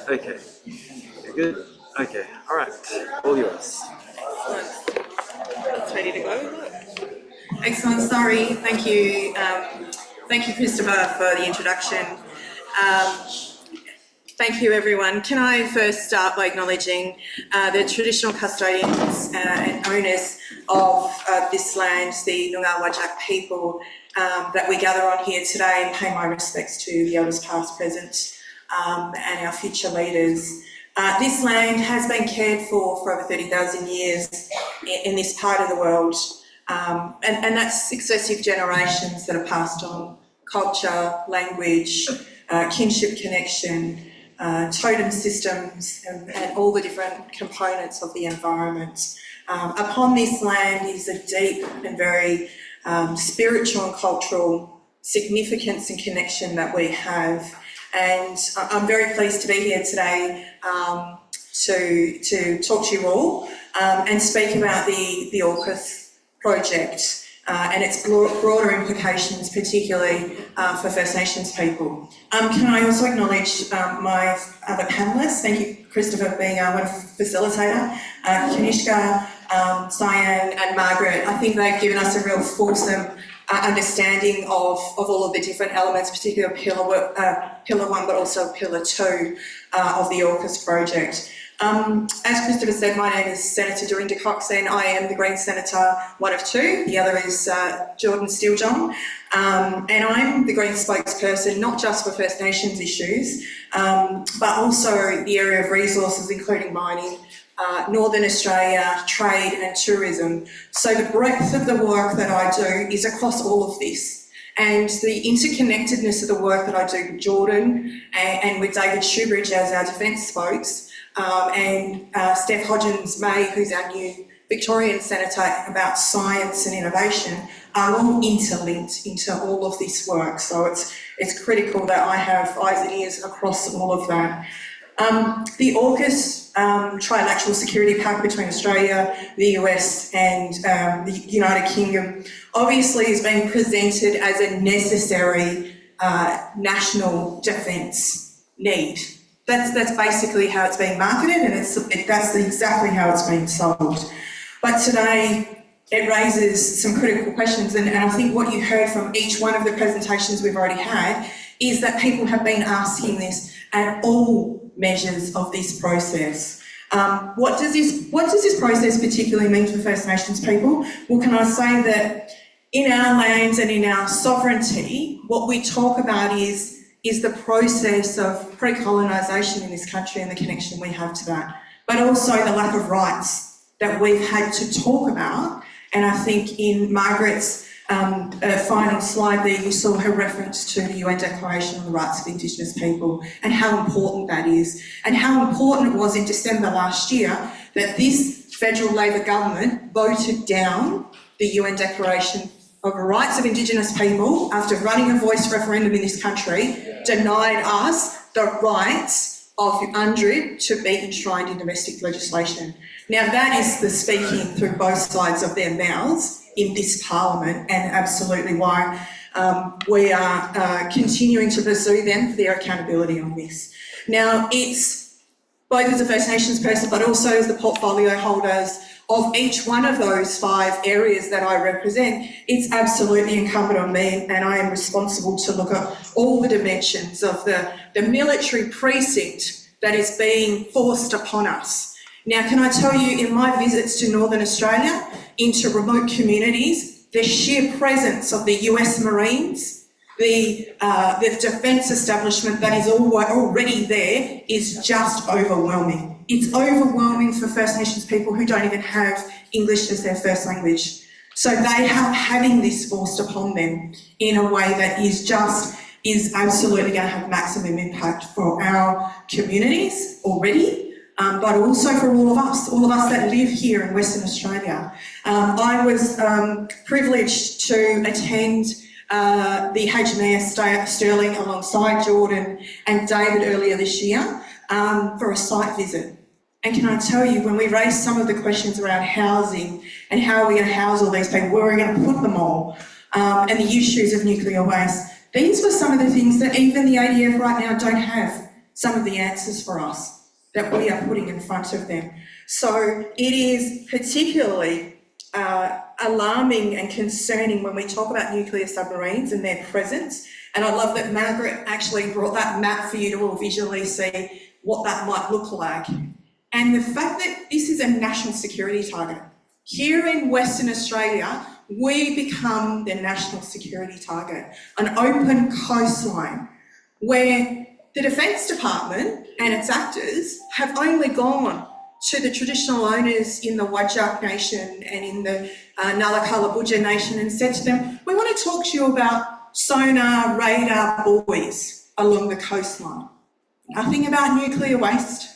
Okay. You're good? Okay. All right. All yours. It's ready to go. Excellent. Sorry. Thank you. Thank you, Christopher, for the introduction. Thank you, everyone. Can I first start by acknowledging the traditional custodians and owners of this land, the Noongar Whadjuk people, that we gather on here today, and pay my respects to the elders past, present, and our future leaders. This land has been cared for over 30,000 years in this part of the world, and that's successive generations that are passed on culture, language, kinship connection, totem systems, and all the different components of the environment. Upon this land is a deep and very spiritual and cultural significance and connection that we have. And I'm very pleased to be here today to talk to you all and speak about the AUKUS project and its broader implications, particularly for First Nations people. Can I also acknowledge my other panellists? Thank you, Christopher, for being our facilitator, Kanishka, Cyan and Margaret. I think they've given us a real fulsome understanding of all of the different elements, particularly Pillar 1 but also Pillar 2 of the AUKUS project. As Christopher said, my name is Senator Dorinda and I am the Green Senator, one of two. The other is Jordan Steele-John. And I'm the Green spokesperson, not just for First Nations issues, but also the area of resources, including mining, Northern Australia, trade and tourism. So the breadth of the work that I do is across all of this. And the interconnectedness of the work that I do with Jordan and with David Shoebridge as our defence spokes, and Steph Hodgins-May, who's our new Victorian Senator, about science and innovation, are all interlinked into all of this work. So it's critical that I have eyes and ears across all of that. The AUKUS trilateral security pact between Australia, the US and the United Kingdom obviously is being presented as a necessary national defence need. That's basically how it's being marketed, and that's exactly how it's being sold. But today it raises some critical questions, and I think what you heard from each one of the presentations we've already had is that people have been asking this at all measures of this process. What does this process particularly mean for First Nations people? Well, can I say that in our lands and in our sovereignty, what we talk about is the process of pre-colonisation in this country and the connection we have to that, but also the lack of rights that we've had to talk about. And I think in Margaret's final slide there, you saw her reference to the UN Declaration on the Rights of Indigenous People and how important that is, and how important it was in December last year that this federal Labor government voted down the UN Declaration of the Rights of Indigenous People after running a voice referendum in this country, denied us the rights of UNDRIP to be enshrined in domestic legislation. Now that is the speaking through both sides of their mouths in this parliament, and absolutely why we are continuing to pursue them for their accountability on this. Now it's both as a First Nations person but also as the portfolio holders of each one of those 5 areas that I represent, it's absolutely incumbent on me, and I am responsible to look at all the dimensions of the military precinct that is being forced upon us. Now, can I tell you, in my visits to Northern Australia, into remote communities, the sheer presence of the US Marines, the defence establishment that is already there is just overwhelming. It's overwhelming for First Nations people who don't even have English as their first language. So they are having this forced upon them in a way that is absolutely going to have maximum impact for our communities already, but also for all of us that live here in Western Australia. I was privileged to attend the HMAS Stirling alongside Jordan and David earlier this year for a site visit. And can I tell you, when we raised some of the questions around housing and how are we going to house all these people, where are we going to put them all, and the issues of nuclear waste, these were some of the things that even the ADF right now don't have. some of the answers for us that we are putting in front of them. So it is particularly alarming and concerning when we talk about nuclear submarines and their presence. And I love that Margaret actually brought that map for you to all visually see what that might look like. And the fact that this is a national security target. Here in Western Australia, we become the national security target, an open coastline where the Defence Department and its actors have only gone to the traditional owners in the Whadjuk Nation and in the Nullah Nation and said to them, we want to talk to you about sonar, radar buoys along the coastline. Nothing about nuclear waste,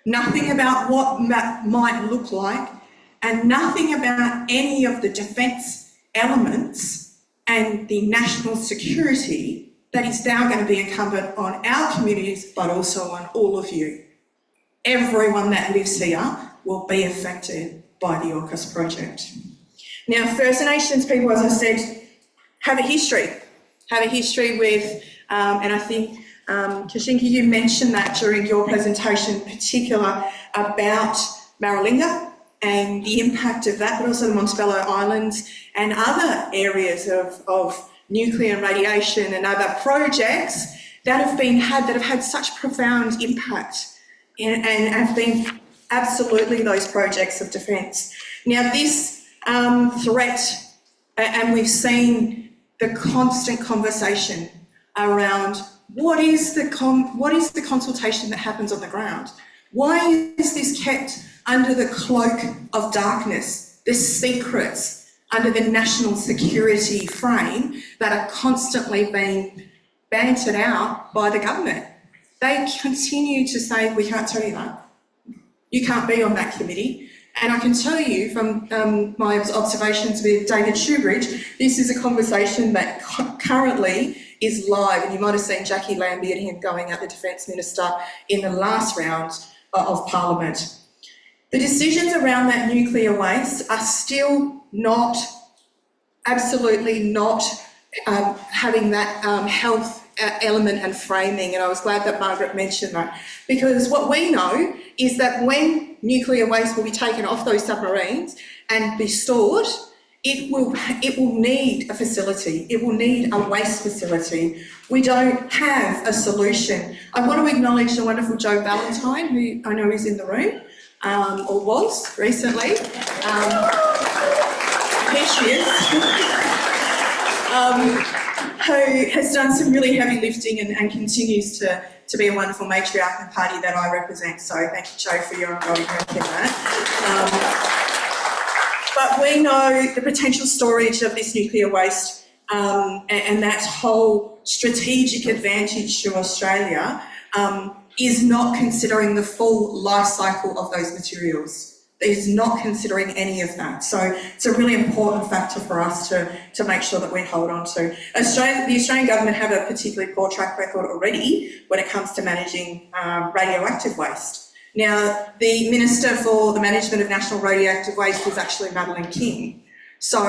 nothing about what that might look like, and nothing about any of the defence elements and the national security that is now going to be incumbent on our communities, but also on all of you. Everyone that lives here will be affected by the AUKUS project. Now, First Nations people, as I said, have a history with, and I think, Kashinka, you mentioned that during your presentation in particular about Maralinga and the impact of that, but also the Montebello Islands and other areas of nuclear and radiation and other projects that have had such profound impact and have been absolutely those projects of defence. Now this threat, and we've seen the constant conversation around what is the consultation that happens on the ground? Why is this kept under the cloak of darkness, the secrets under the national security frame that are constantly being bantered out by the government? They continue to say, we can't tell you that. You can't be on that committee. And I can tell you from my observations with David Shoebridge, this is a conversation that currently is live, and you might have seen Jackie Lambie and him going at the Defence Minister in the last round of Parliament. The decisions around that nuclear waste are still not, absolutely not having that health element and framing, and I was glad that Margaret mentioned that, because what we know is that when nuclear waste will be taken off those submarines and be stored, it will need a facility. It will need a waste facility. We don't have a solution. I want to acknowledge the wonderful Jo Valentine, who I know is in the room, or was recently. Here she is. Who has done some really heavy lifting and continues to be a wonderful matriarch in the party that I represent. So thank you, Jo, for your ongoing work in that. But we know the potential storage of this nuclear waste and that whole strategic advantage to Australia is not considering the full life cycle of those materials. It is not considering any of that. So it's a really important factor for us to make sure that we hold on to. The Australian government have a particularly poor track record already when it comes to managing radioactive waste. Now, the Minister for the Management of National Radioactive Waste was actually Madeleine King. So,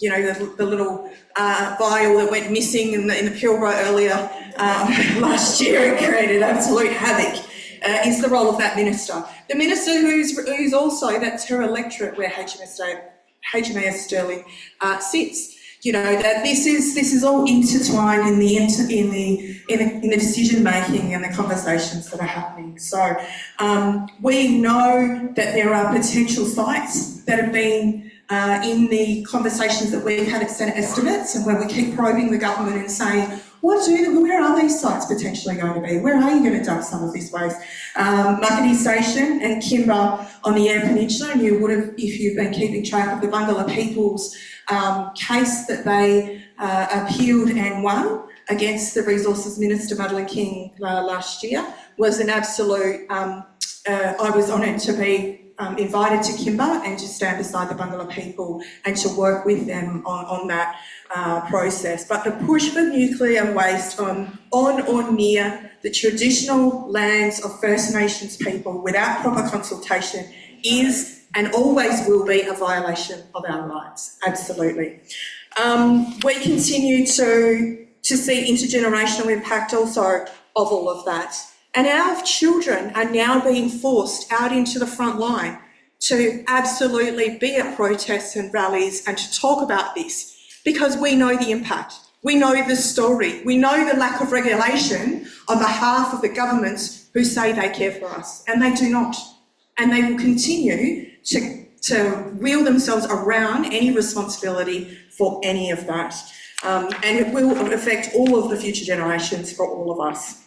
you know, the little vial that went missing in the Pilbara earlier last year and created absolute havoc is the role of that minister. The minister who's also, that's her electorate where HMAS Stirling sits. You know, that this is all intertwined in the decision making and the conversations that are happening. So we know that there are potential sites that have been in the conversations that we've had at Senate estimates, and where we keep probing the government and saying, where are these sites potentially going to be? Where are you going to dump some of this waste? Muckaty Station and Kimber on the Eyre Peninsula, and you would have, if you've been keeping track of the Bungala People's case that they appealed and won against the Resources Minister, Madeleine King, last year, was an absolute, I was honoured to be invited to Kimber and to stand beside the Bungala people and to work with them on that process. But the push for nuclear waste on or near the traditional lands of First Nations people without proper consultation is and always will be a violation of our rights, absolutely. We continue to see intergenerational impact also of all of that. And our children are now being forced out into the front line to absolutely be at protests and rallies and to talk about this because we know the impact. We know the story. We know the lack of regulation on behalf of the governments who say they care for us, and they do not. And they will continue to wheel themselves around any responsibility for any of that. And it will affect all of the future generations for all of us.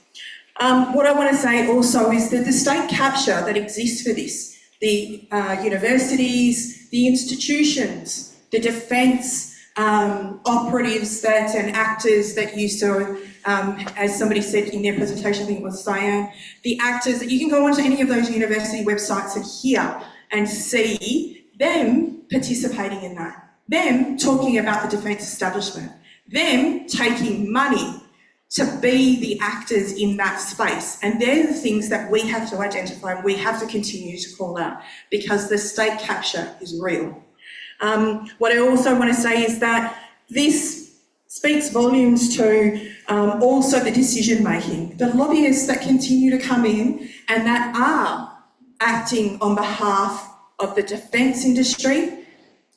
What I want to say also is that the state capture that exists for this, the universities, the institutions, the defence operatives and actors that you saw, as somebody said in their presentation, I think it was Diane, the actors that you can go onto any of those university websites and hear and see them participating in that, them talking about the defence establishment, them taking money to be the actors in that space. And they're the things that we have to identify and we have to continue to call out because the state capture is real. What I also want to say is that this speaks volumes to also the decision making. The lobbyists that continue to come in and that are acting on behalf of the defence industry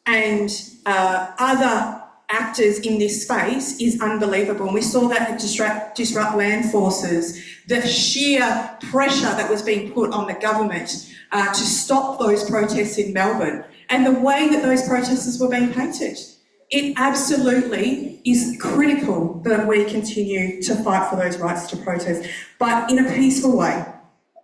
and other actors in this space is unbelievable. And we saw that at Disrupt Land Forces, the sheer pressure that was being put on the government to stop those protests in Melbourne and the way that those protesters were being painted. It absolutely is critical that we continue to fight for those rights to protest, but in a peaceful way,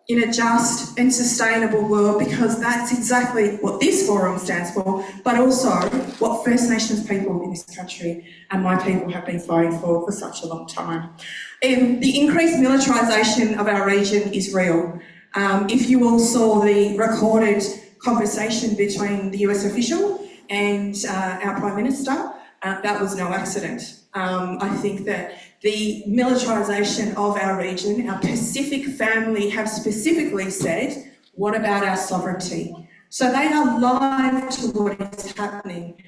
in a just and sustainable world, because that's exactly what this forum stands for, but also what First Nations people in this country and my people have been fighting for such a long time. The increased militarisation of our region is real. If you all saw the recorded conversation between the US official and our Prime Minister, that was no accident. I think that the militarisation of our region, our Pacific family have specifically said, what about our sovereignty? So they are live to what is happening.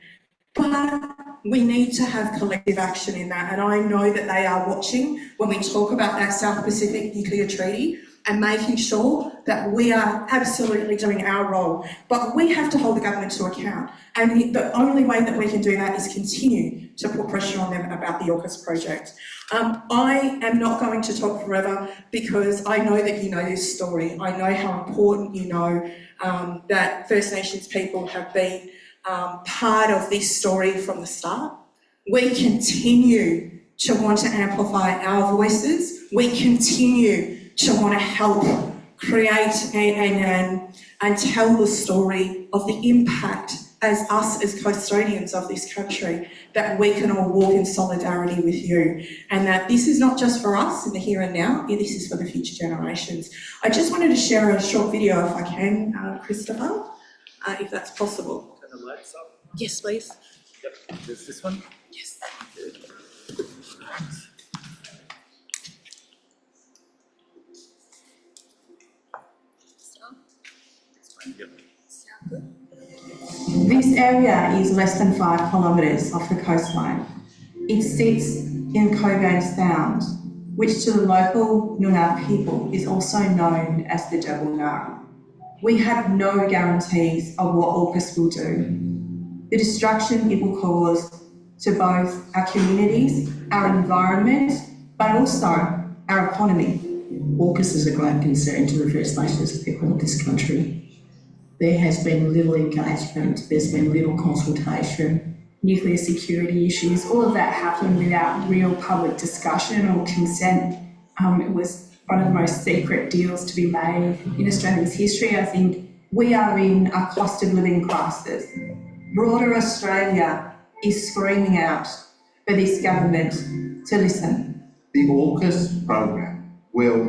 But we need to have collective action in that. And I know that they are watching when we talk about that South Pacific Nuclear Treaty and making sure that we are absolutely doing our role. But we have to hold the government to account. And the only way that we can do that is continue to put pressure on them about the AUKUS project. I am not going to talk forever because I know that you know this story. I know how important you know that First Nations people have been part of this story from the start. We continue to want to amplify our voices. We continue to want to help create and tell the story of the impact as us as custodians of this country, that we can all walk in solidarity with you, and that this is not just for us in the here and now, this is for the future generations. I just wanted to share a short video if I can, Christopher, if that's possible. Turn the lights up. Yes, please. Yep. There's this one. Yes. Good. Yep. This area is less than 5 kilometres off the coastline. It sits in Cockburn Sound, which to the local Noongar people is also known as the Double Nara. We have no guarantees of what AUKUS will do, the destruction it will cause to both our communities, our environment, but also our economy. AUKUS is a great concern to the First Nations people of this country. There has been little engagement, there's been little consultation, nuclear security issues, all of that happened without real public discussion or consent. It was one of the most secret deals to be made in Australia's history. I think we are in a cost of living crisis. Broader Australia is screaming out for this government to listen. The AUKUS program will,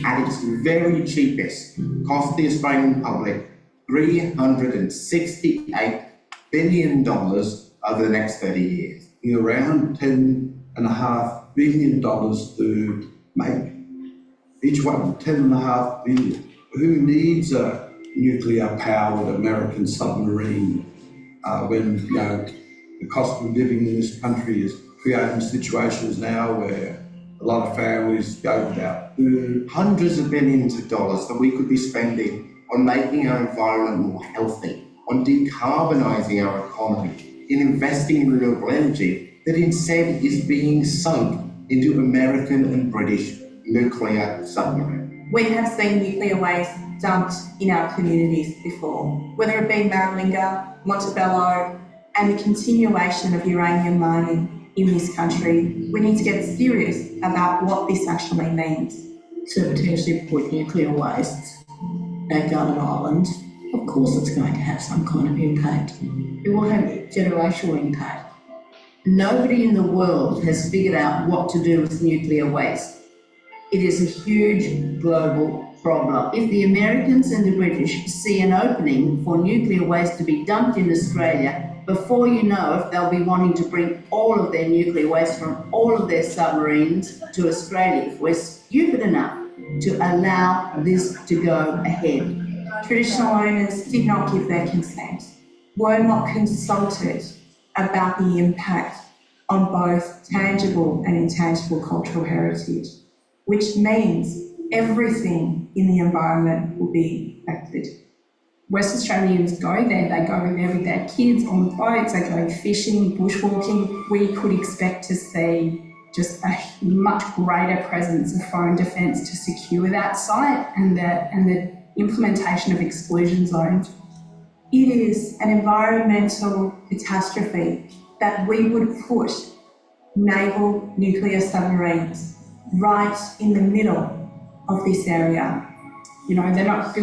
at its very cheapest, cost the Australian public $368 billion over the next 30 years. Around $10.5 billion to make. Each one, $10.5 billion. Who needs a nuclear-powered American submarine when the cost of living in this country is creating situations now where a lot of families go without the hundreds of billions of dollars that we could be spending on making our environment more healthy, on decarbonising our economy, in investing in renewable energy, that instead is being sunk into American and British nuclear submarines. We have seen nuclear waste dumped in our communities before, whether it be Maralinga, Montebello, and the continuation of uranium mining in this country. We need to get serious about what this actually means. To potentially put nuclear waste at Garden Island, of course it's going to have some kind of impact. It will have generational impact. Nobody in the world has figured out what to do with nuclear waste. It is a huge global problem. If the Americans and the British see an opening for nuclear waste to be dumped in Australia, before you know it, they'll be wanting to bring all of their nuclear waste from all of their submarines to Australia. If we're stupid enough to allow this to go ahead. Traditional owners did not give their consent, were not consulted about the impact on both tangible and intangible cultural heritage, which means everything in the environment will be affected. West Australians go there, they go there with their kids on boats, they go fishing, bushwalking. We could expect to see just a much greater presence of foreign defence to secure that site and the implementation of exclusion zones. It is an environmental catastrophe that we would put naval nuclear submarines right in the middle of this area. You know, they're not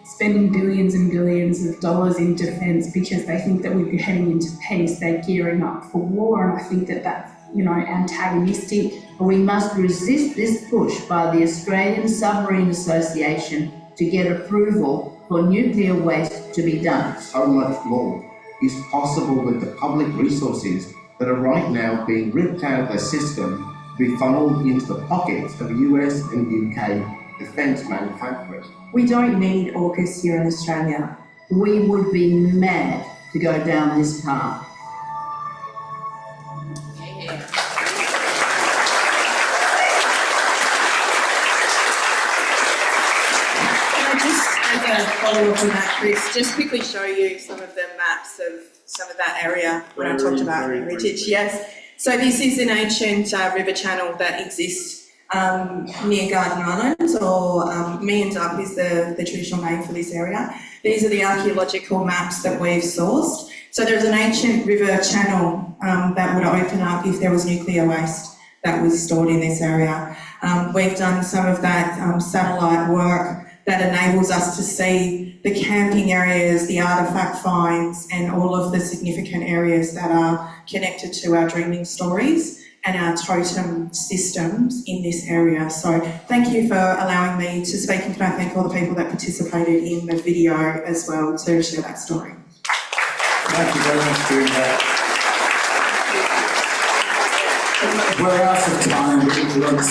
spending billions and billions of dollars in defence because they think that we'd be heading into peace. They're gearing up for war, and I think that that's, you know, antagonistic. We must resist this push by the Australian Submarine Association to get approval for nuclear waste to be dumped. So much more is possible with the public resources that are right now being ripped out of the system to be funneled into the pockets of US and UK defence manufacturers. We don't need AUKUS here in Australia. We would be mad to go down this path. Follow up on that, Chris, just quickly show you some of the maps of some of that area when I talked about heritage. Yes, so this is an ancient river channel that exists near Garden Island, or Meandup is the traditional name for this area. These are the archaeological maps that we've sourced. So there's an ancient river channel that would open up if there was nuclear waste that was stored in this area. We've done some of that satellite work that enables us to see the camping areas, the artefact finds, and all of the significant areas that are connected to our dreaming stories and our totem systems in this area. So thank you for allowing me to speak, and can I thank all the people that participated in the video as well to share that story. Thank you very much, Dorinda. We're out of time, but we'd like to say